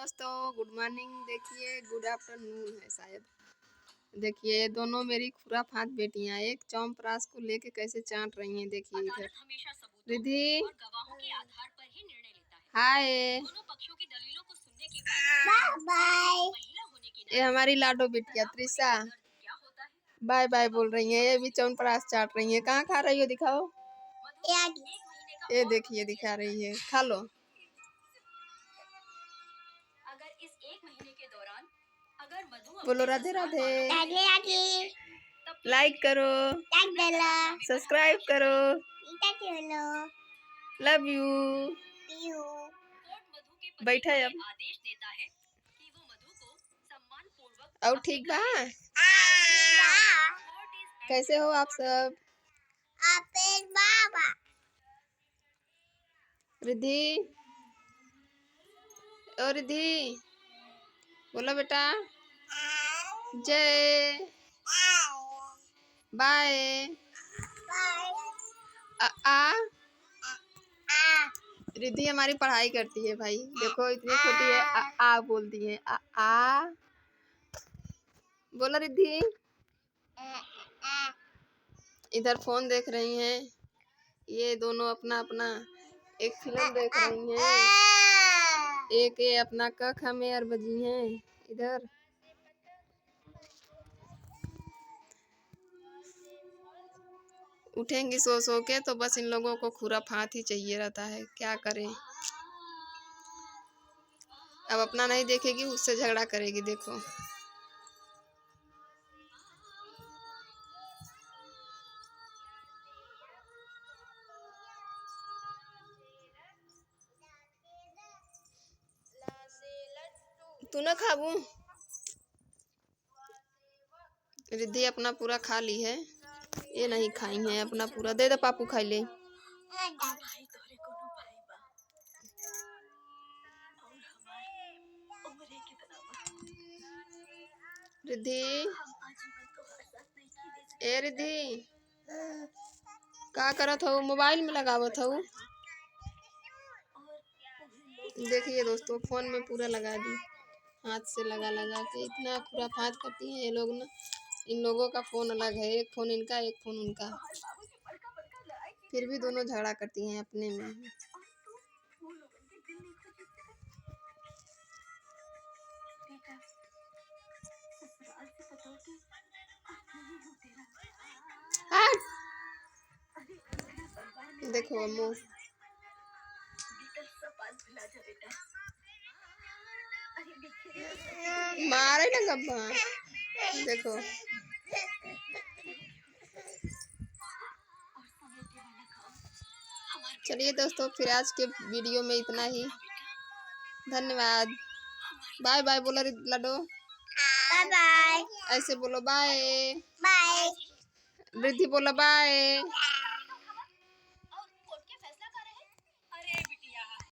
दोस्तों, good morning. देखिए, good afternoon है शायद। देखिए, ये दोनों मेरी खुराफात बेटियां एक चौंपरास को लेके कैसे चाट रही हैं। देखिए इधर रिद्धि, हाय बाय। ये हमारी लाडो बिटिया त्रिशा बाय बाय बोल रही है। ये भी चौंपरास चाट रही है। कहाँ खा रही हो, दिखाओ। ये देखिए, दिखा रही है, खा लो। बोलो राधे राधे। राधे राधे। लाइक करो, सब्सक्राइब करो। Love you. बैठा अब और ठीक बा। कैसे हो आप सब? रिद्धि, ओ रिद्धि, बोलो बेटा। जय बाय। आ रिद्धि हमारी पढ़ाई करती है भाई। देखो इतनी छोटी है, आ बोलती है। आ बोलो रिद्धि। इधर फोन देख रही हैं ये दोनों, अपना अपना एक फिल्म देख रही हैं। एक ये अपना कख में और बजी हैं इधर। उठेंगी सो सो के तो बस इन लोगों को खुराफात ही चाहिए रहता है। क्या करें, अब अपना नहीं देखेगी, उससे झगड़ा करेगी। देखो तू ना खाबू। रिद्धि अपना पूरा खा ली है, ये नहीं खाई है। अपना पूरा दे दे, पापू खाई ले। रिद्धि, ए रिद्धि, का करत हो? मोबाइल में लगावत हो। देखिए दोस्तों, फोन में पूरा लगा दी, हाथ से लगा लगा के। इतना खुराफात करती हैं ये लोग ना। इन लोगों का फोन अलग है, एक फोन इनका एक फोन उनका, फिर भी दोनों झगड़ा करती हैं अपने में। देखो मुँह मारे ना गब्बा। देखो चलिए दोस्तों, फिर आज के वीडियो में इतना ही। धन्यवाद। बाय बाय बोलो लडो। Bye bye. ऐसे बोलो बाय बाय। रिद्धि बोलो बाय।